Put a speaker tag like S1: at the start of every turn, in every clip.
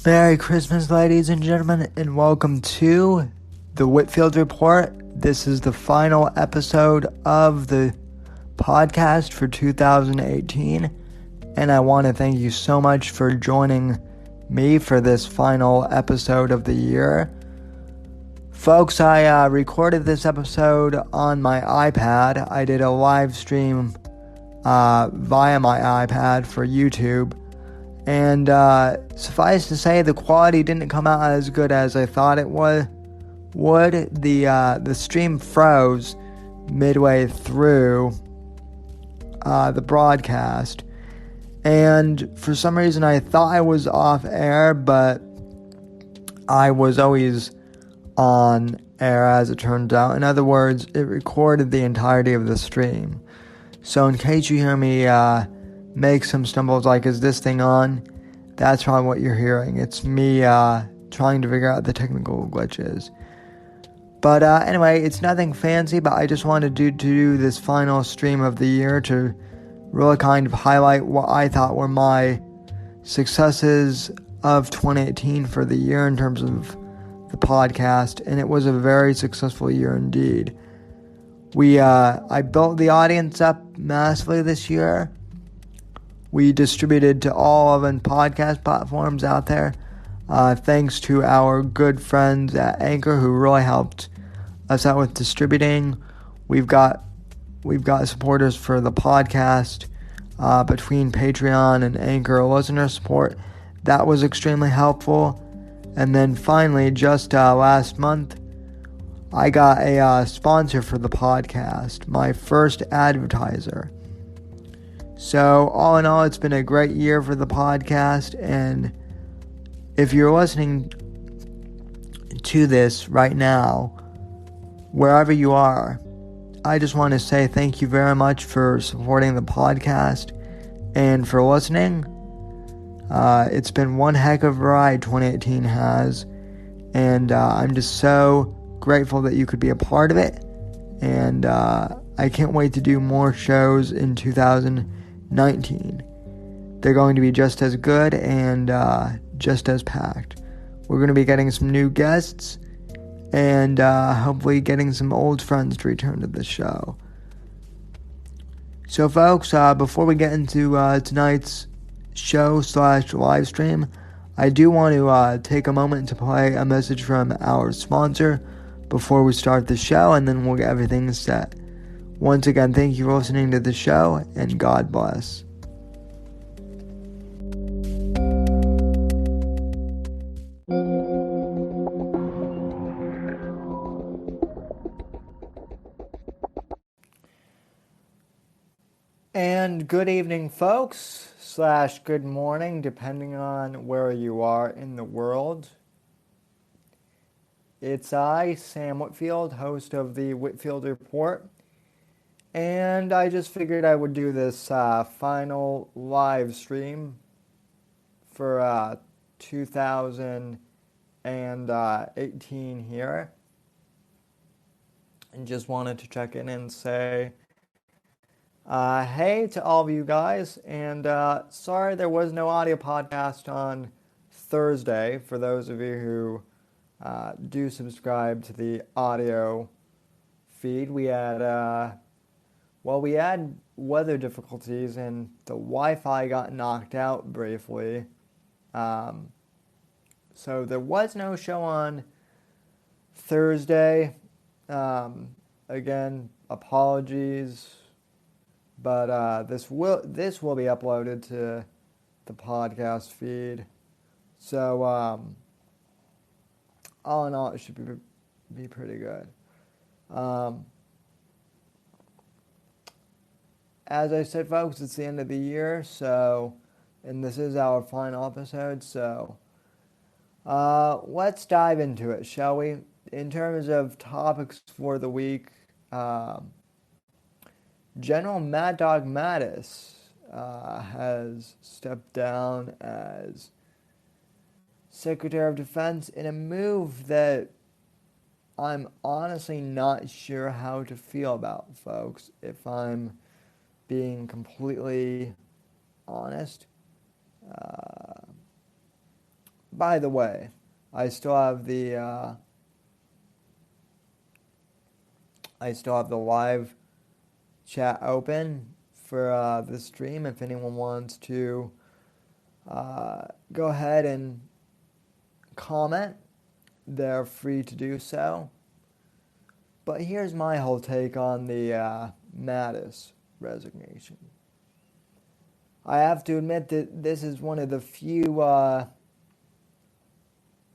S1: Merry Christmas, ladies and gentlemen, and welcome to the Whitfield Report. This is the final episode of the podcast for 2018, and I want to thank you so much for joining me for this final episode of the year. Folks, I recorded this episode on my iPad. I did a live stream via my iPad for YouTube. And suffice to say, the quality didn't come out as good as I thought it would. The stream froze midway through the broadcast. And for some reason, I thought I was off air, but I was always on air, as it turns out. In other words, it recorded the entirety of the stream. So in case you hear me make some stumbles like, is this thing on? That's probably what you're hearing. It's me trying to figure out the technical glitches. But anyway, it's nothing fancy, but I just wanted to do this final stream of the year to really kind of highlight what I thought were my successes of 2018 for the year in terms of the podcast, and it was a very successful year indeed. I built the audience up massively this year. We distributed to all of the podcast platforms out there, thanks to our good friends at Anchor who really helped us out with distributing. We've got supporters for the podcast between Patreon and Anchor listener support. That was extremely helpful. And then finally, just last month, I got a sponsor for the podcast, my first advertiser. So, all in all, it's been a great year for the podcast, and if you're listening to this right now, wherever you are, I just want to say thank you very much for supporting the podcast and for listening. It's been one heck of a ride 2018 has, and I'm just so grateful that you could be a part of it, and I can't wait to do more shows in 2019. They're going to be just as good and just as packed. We're going to be getting some new guests and hopefully getting some old friends to return to the show. So folks, before we get into tonight's show/live stream, I do want to take a moment to play a message from our sponsor before we start the show, and then we'll get everything set. Once again, thank you for listening to the show, and God bless. And good evening, folks, / good morning, depending on where you are in the world. It's I, Sam Whitfield, host of the Whitfield Report. And I just figured I would do this final live stream for 2018 here. And just wanted to check in and say hey to all of you guys. And sorry there was no audio podcast on Thursday for those of you who do subscribe to the audio feed. We had weather difficulties and the Wi-Fi got knocked out briefly. So there was no show on Thursday. Again, apologies. But this will be uploaded to the podcast feed. So all in all, it should be pretty good. As I said, folks, it's the end of the year, and this is our final episode, so let's dive into it, shall we? In terms of topics for the week, General Mad Dog Mattis has stepped down as Secretary of Defense in a move that I'm honestly not sure how to feel about, folks, if I'm being completely honest. by the way, I still have the live chat open for the stream. If anyone wants to go ahead and comment, they're free to do so. But here's my whole take on the Mattis resignation. I have to admit that this is one of the few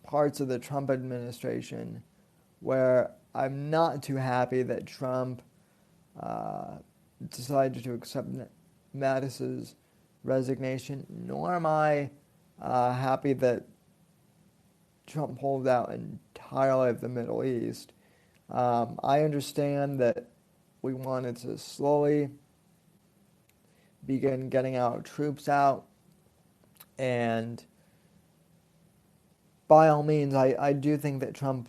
S1: parts of the Trump administration where I'm not too happy that Trump decided to accept Mattis's resignation, nor am I happy that Trump pulled out entirely of the Middle East. I understand that we wanted to slowly begin getting our troops out, and by all means, I do think that Trump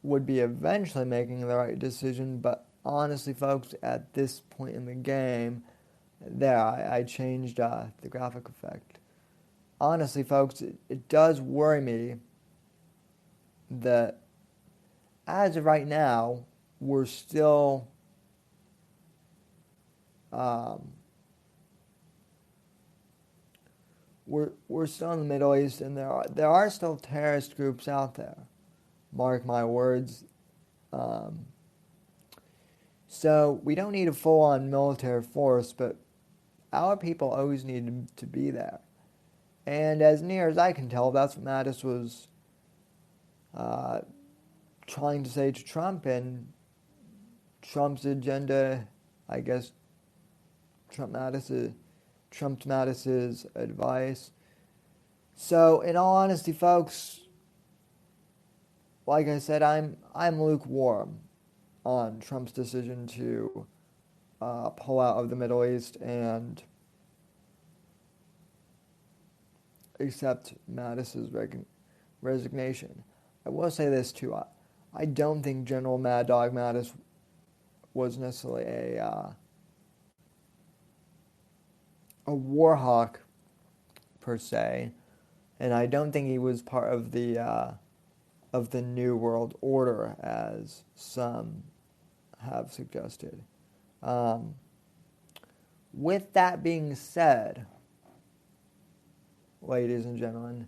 S1: would be eventually making the right decision, but honestly, folks, at this point in the game, I changed the graphic effect. Honestly, folks, it does worry me that as of right now, we're still we're still in the Middle East, and there are still terrorist groups out there. Mark my words. So we don't need a full-on military force, but our people always need to be there. And as near as I can tell, that's what Mattis was trying to say to Trump, and Trump's agenda, I guess, Trump's Mattis's advice. So, in all honesty, folks, like I said, I'm lukewarm on Trump's decision to pull out of the Middle East and accept Mattis's resignation. I will say this too: I don't think General Mad Dog Mattis was necessarily a war hawk per se, and I don't think he was part of the New World Order as some have suggested. With that being said, ladies and gentlemen,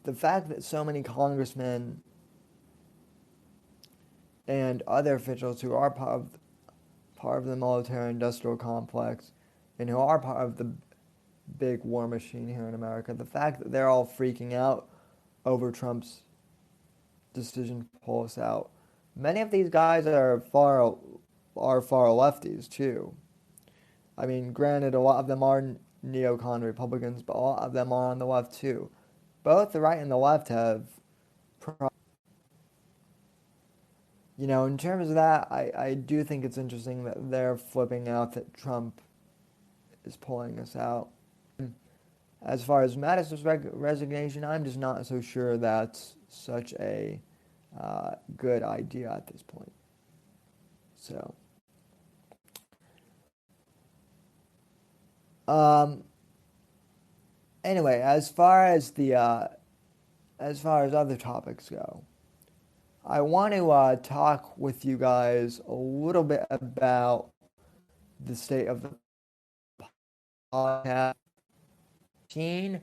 S1: the fact that so many congressmen and other officials who are part of the military-industrial complex and who are part of the big war machine here in America, the fact that they're all freaking out over Trump's decision to pull us out. Many of these guys are far lefties too. I mean, granted, a lot of them are neocon Republicans, but a lot of them are on the left too. Both the right and the left have, in terms of that, I do think it's interesting that they're flipping out that Trump is pulling us out. As far as Mattis's resignation, I'm just not so sure that's such a good idea at this point. So, anyway, as far as other topics go, I want to talk with you guys a little bit about the state of the podcast scene,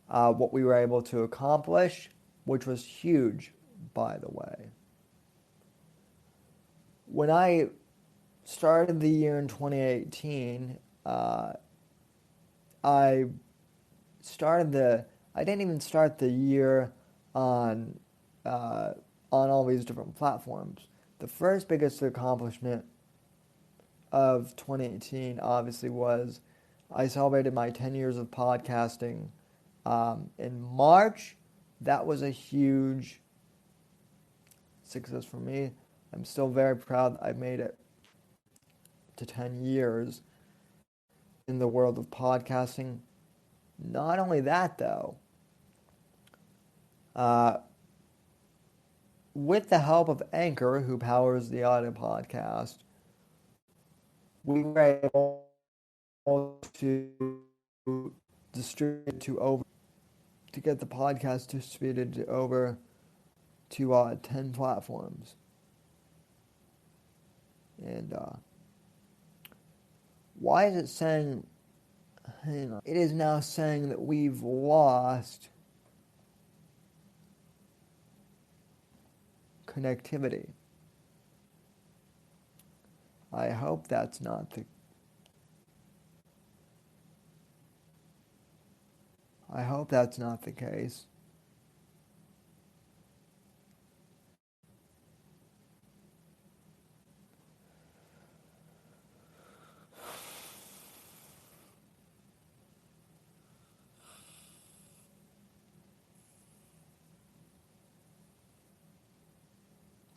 S1: what we were able to accomplish, which was huge, by the way. When I started the year in 2018, I didn't even start the year on all these different platforms. The first biggest accomplishment of 2018 obviously was I celebrated my 10 years of podcasting in March. That was a huge success for me. I'm still very proud I made it to 10 years in the world of podcasting. Not only that, though, with the help of Anchor, who powers the audio podcast, we were able to distribute to over to get the podcast distributed to over to 10 platforms. And why is it saying, hang on, it is now saying that we've lost connectivity. I hope that's not the case.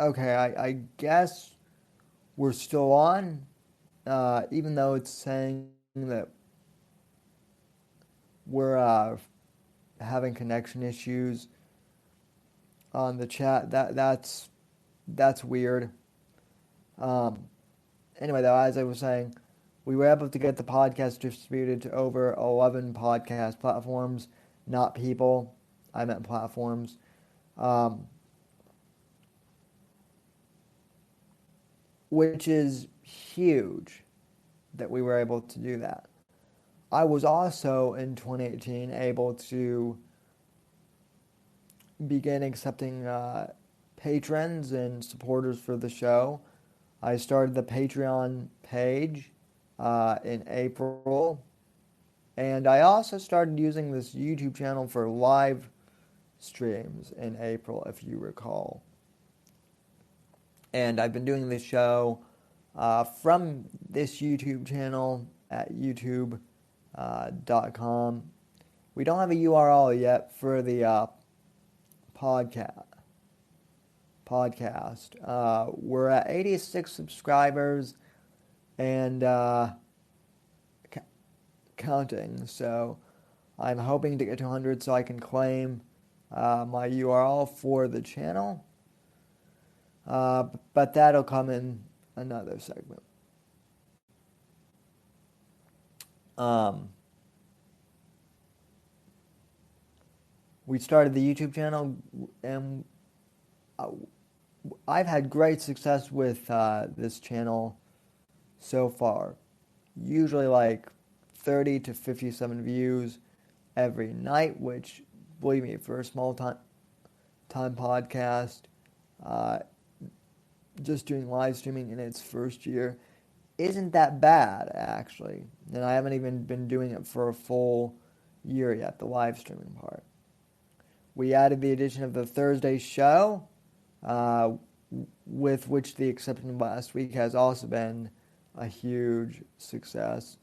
S1: Okay, I guess we're still on, even though it's saying that we're having connection issues on the chat. That's weird. Um, anyway, though, as I was saying, we were able to get the podcast distributed to over 11 podcast platforms, not people. I meant platforms. Um, which is huge that we were able to do that. I was also in 2018 able to begin accepting patrons and supporters for the show. I started the Patreon page in April, and I also started using this YouTube channel for live streams in April, if you recall. And I've been doing this show from this YouTube channel at youtube.com. We don't have a URL yet for the podcast. We're at 86 subscribers and counting. So I'm hoping to get to 100 so I can claim my URL for the channel. But that'll come in another segment. We started the YouTube channel, and I've had great success with this channel so far. Usually like 30 to 57 views every night, which, believe me, for a small time podcast, just doing live streaming in its first year isn't that bad, actually. And I haven't even been doing it for a full year yet, the live streaming part. We added the addition of the Thursday show, with which the exception last week has also been a huge success.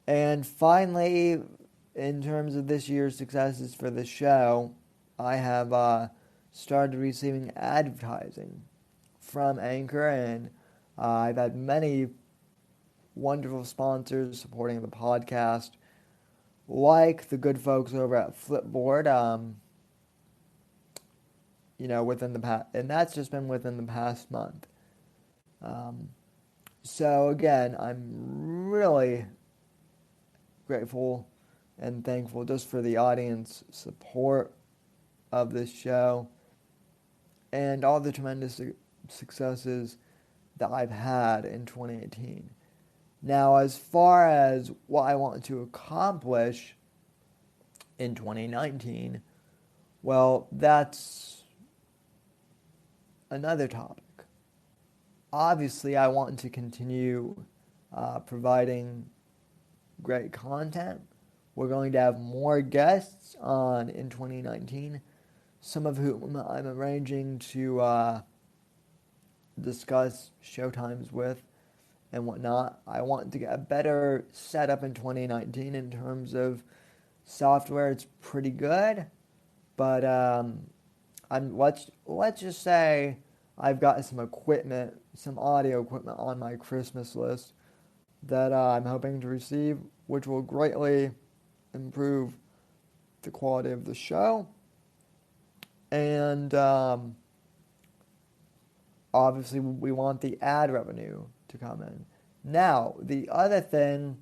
S1: And finally, in terms of this year's successes for the show, I have started receiving advertising from Anchor, and I've had many wonderful sponsors supporting the podcast, like the good folks over at Flipboard, within the past, and that's just been within the past month. So again, I'm really grateful and thankful just for the audience support of this show and all the tremendous successes that I've had in 2018. Now, as far as what I want to accomplish in 2019, well, that's another topic. Obviously, I want to continue providing great content. We're going to have more guests on in 2019, some of whom I'm arranging to discuss showtimes with and whatnot. I want to get a better setup in 2019 in terms of software. It's pretty good, but let's just say I've got some equipment, some audio equipment on my Christmas list that I'm hoping to receive, which will greatly improve the quality of the show. And obviously, we want the ad revenue to come in. Now, the other thing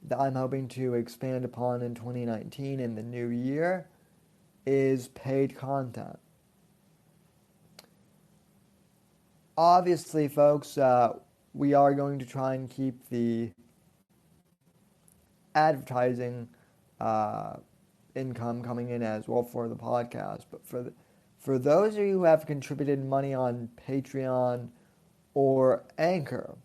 S1: that I'm hoping to expand upon in 2019 in the new year is paid content. Obviously, folks, we are going to try and keep the advertising income coming in as well for the podcast. But for those of you who have contributed money on Patreon or Anchor,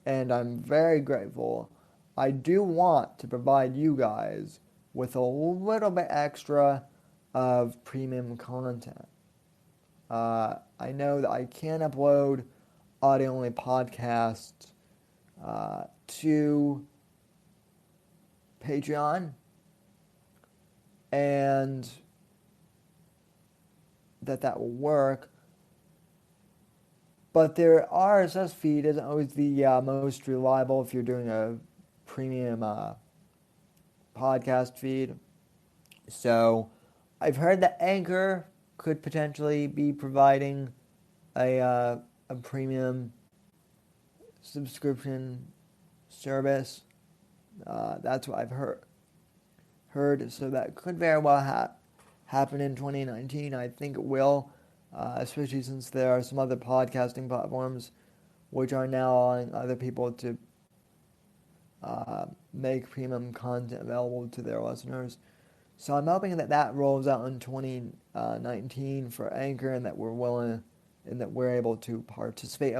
S1: and I'm very grateful, I do want to provide you guys with a little bit extra of premium content. I know that I can upload audio-only podcasts to Patreon, and that will work. But their RSS feed isn't always the most reliable if you're doing a premium podcast feed. So I've heard that Anchor could potentially be providing a premium subscription service. That's what I've heard. So that could very well happen in 2019. I think it will, especially since there are some other podcasting platforms which are now allowing other people to make premium content available to their listeners. So I'm hoping that rolls out in 2019 for Anchor, and that we're able to participate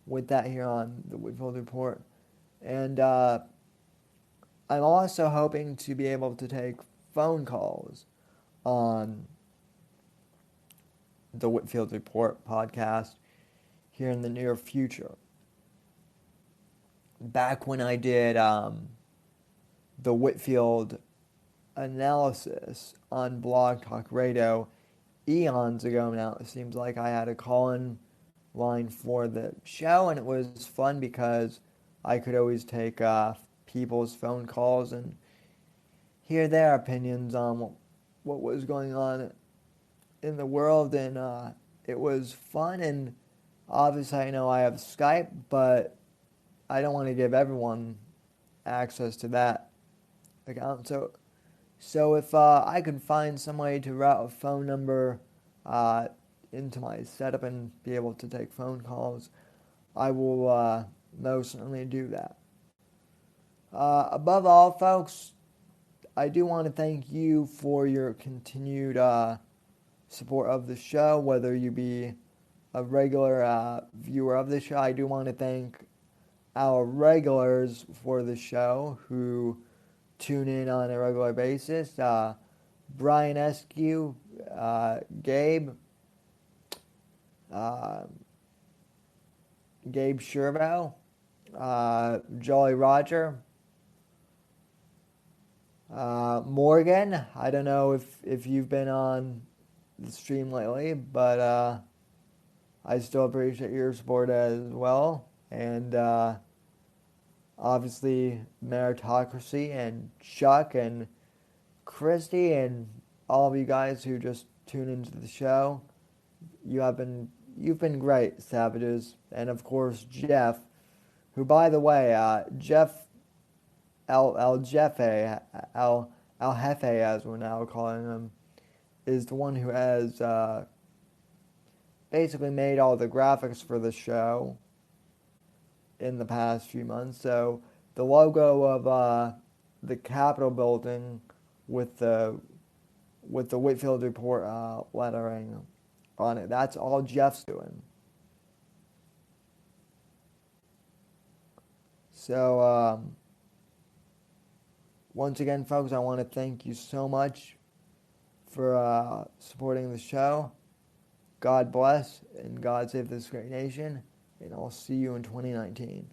S1: with that here on the Whitfield Report. And I'm also hoping to be able to take phone calls on the Whitfield Report podcast here in the near future. Back when I did the Whitfield analysis on Blog Talk Radio eons ago now, it seems like, I had a call-in line for the show, and it was fun because I could always take people's phone calls and hear their opinions on what was going on in the world, and it was fun. And obviously I know I have Skype, but I don't want to give everyone access to that account. So if I could find some way to route a phone number into my setup and be able to take phone calls, I will most certainly do that. Above all, folks, I do want to thank you for your continued support of the show, whether you be a regular viewer of the show. I do want to thank our regulars for the show who tune in on a regular basis. Brian Eskew, Gabe Sherbo, Jolly Roger, Morgan. I don't know if you've been on the stream lately, but I still appreciate your support as well. And obviously Meritocracy and Chuck and Christy and all of you guys who just tune into the show. You've been great, Savages. And of course Jeff, who, by the way, Jeff El Jefe, as we're now calling him, is the one who has basically made all the graphics for the show in the past few months. So the logo of the Capitol building with the Whitfield Report lettering on it, that's all Jeff's doing. So once again, folks, I want to thank you so much for supporting the show. God bless and God save this great nation, and I'll see you in 2019.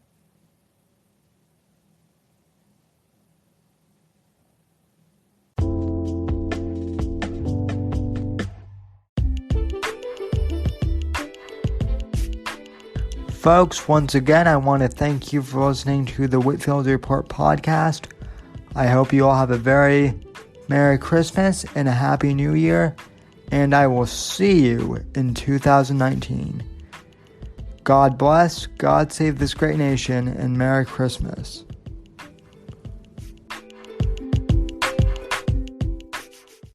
S1: Folks, once again, I want to thank you for listening to the Whitfield Report podcast. I hope you all have a very Merry Christmas and a Happy New Year, and I will see you in 2019. God bless, God save this great nation, and Merry Christmas.